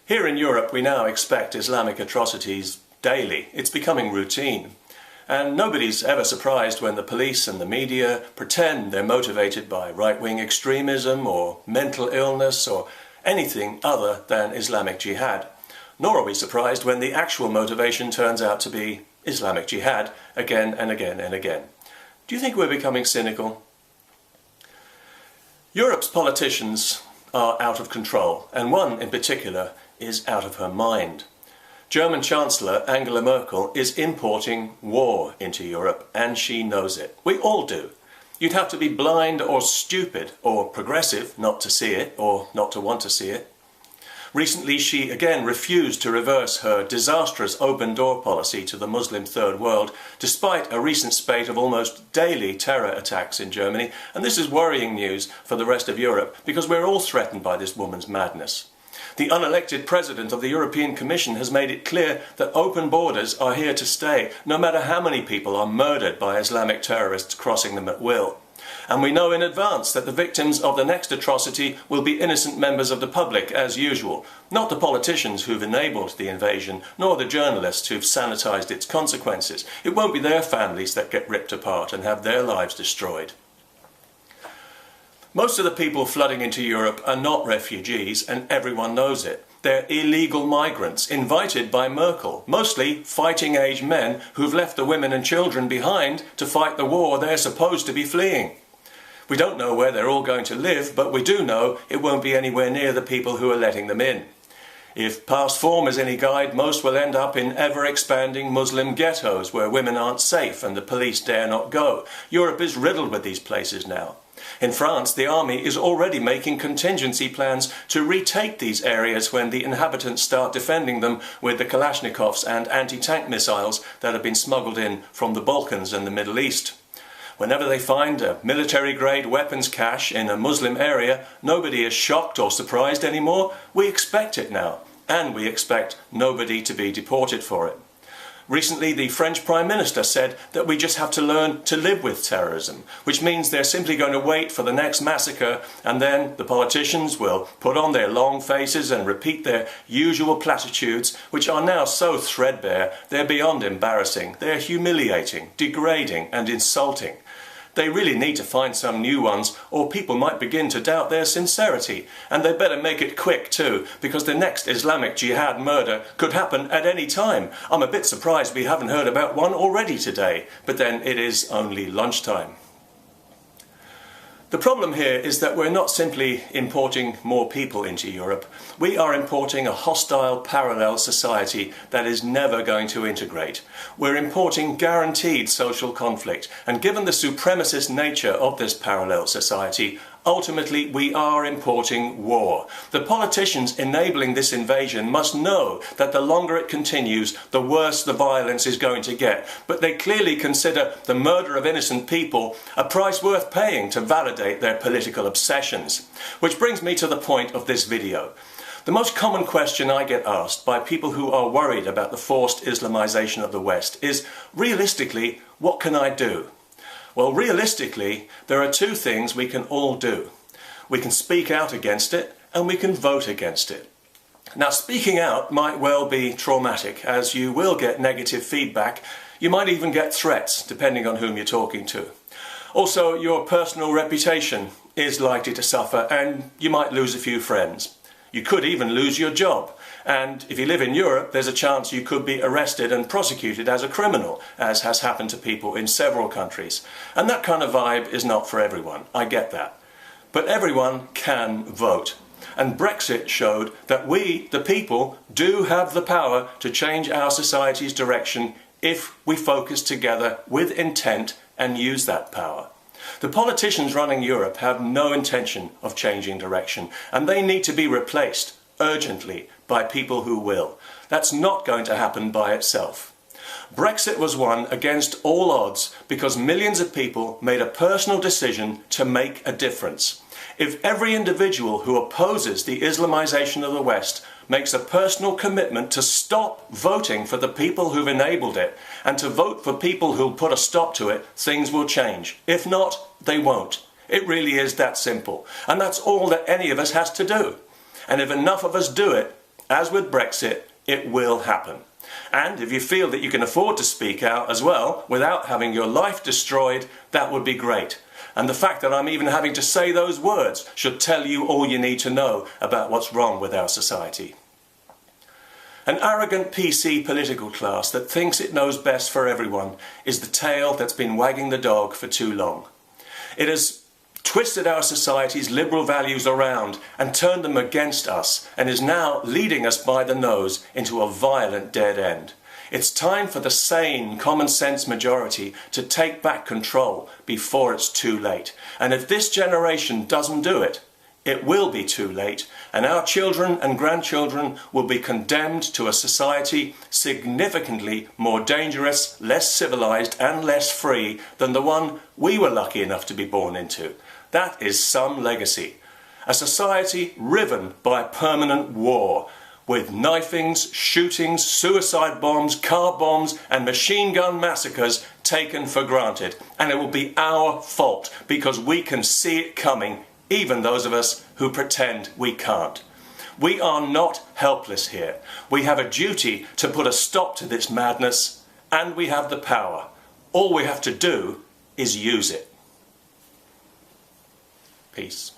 Here in Europe we now expect Islamic atrocities daily. It's becoming routine. And nobody's ever surprised when the police and the media pretend they're motivated by right-wing extremism or mental illness or anything other than Islamic jihad. Nor are we surprised when the actual motivation turns out to be Islamic jihad again and again and again. Do you think we're becoming cynical? Europe's politicians are out of control, and one in particular is out of her mind. German Chancellor Angela Merkel is importing war into Europe, and she knows it. We all do. You'd have to be blind or stupid or progressive not to see it or not to want to see it. Recently she again refused to reverse her disastrous open-door policy to the Muslim Third World, despite a recent spate of almost daily terror attacks in Germany, and this is worrying news for the rest of Europe because we're all threatened by this woman's madness. The unelected president of the European Commission has made it clear that open borders are here to stay, no matter how many people are murdered by Islamic terrorists crossing them at will. And we know in advance that the victims of the next atrocity will be innocent members of the public, as usual, not the politicians who've enabled the invasion, nor the journalists who've sanitized its consequences. It won't be their families that get ripped apart and have their lives destroyed. Most of the people flooding into Europe are not refugees, and everyone knows it. They're illegal migrants, invited by Merkel, mostly fighting-age men who've left the women and children behind to fight the war they're supposed to be fleeing. We don't know where they're all going to live, but we do know it won't be anywhere near the people who are letting them in. If past form is any guide, most will end up in ever-expanding Muslim ghettos where women aren't safe and the police dare not go. Europe is riddled with these places now. In France, the army is already making contingency plans to retake these areas when the inhabitants start defending them with the Kalashnikovs and anti-tank missiles that have been smuggled in from the Balkans and the Middle East. Whenever they find a military-grade weapons cache in a Muslim area, nobody is shocked or surprised anymore. We expect it now, and we expect nobody to be deported for it. Recently, the French Prime Minister said that we just have to learn to live with terrorism, which means they're simply going to wait for the next massacre, and then the politicians will put on their long faces and repeat their usual platitudes, which are now so threadbare they're beyond embarrassing. They're humiliating, degrading and insulting. They really need to find some new ones, or people might begin to doubt their sincerity. And they better make it quick too, because the next Islamic jihad murder could happen at any time. I'm a bit surprised we haven't heard about one already today, but then it is only lunchtime. The problem here is that we're not simply importing more people into Europe. We are importing a hostile parallel society that is never going to integrate. We're importing guaranteed social conflict, and given the supremacist nature of this parallel society, ultimately we are importing war. The politicians enabling this invasion must know that the longer it continues, the worse the violence is going to get. But they clearly consider the murder of innocent people a price worth paying to validate their political obsessions. Which brings me to the point of this video. The most common question I get asked by people who are worried about the forced Islamization of the West is, realistically, what can I do? Well, realistically, there are two things we can all do. We can speak out against it, and we can vote against it. Now, speaking out might well be traumatic, as you will get negative feedback. You might even get threats, depending on whom you're talking to. Also, your personal reputation is likely to suffer, and you might lose a few friends. You could even lose your job. And if you live in Europe, there's a chance you could be arrested and prosecuted as a criminal, as has happened to people in several countries. And that kind of vibe is not for everyone. I get that. But everyone can vote. And Brexit showed that we, the people, do have the power to change our society's direction if we focus together with intent and use that power. The politicians running Europe have no intention of changing direction, and they need to be replaced urgently by people who will. That's not going to happen by itself. Brexit was won against all odds because millions of people made a personal decision to make a difference. If every individual who opposes the Islamization of the West makes a personal commitment to stop voting for the people who've enabled it and to vote for people who'll put a stop to it, things will change. If not, they won't. It really is that simple. And that's all that any of us has to do. And if enough of us do it, as with Brexit, it will happen. And if you feel that you can afford to speak out as well, without having your life destroyed, that would be great. And the fact that I'm even having to say those words should tell you all you need to know about what's wrong with our society. An arrogant PC political class that thinks it knows best for everyone is the tail that's been wagging the dog for too long. It has twisted our society's liberal values around and turned them against us, and is now leading us by the nose into a violent dead end. It's time for the sane, common sense majority to take back control before it's too late. And if this generation doesn't do it, it will be too late, and our children and grandchildren will be condemned to a society significantly more dangerous, less civilized and less free than the one we were lucky enough to be born into. That is some legacy. A society riven by permanent war, with knifings, shootings, suicide bombs, car bombs and machine gun massacres taken for granted. And it will be our fault because we can see it coming, even those of us who pretend we can't. We are not helpless here. We have a duty to put a stop to this madness, and we have the power. All we have to do is use it. Peace.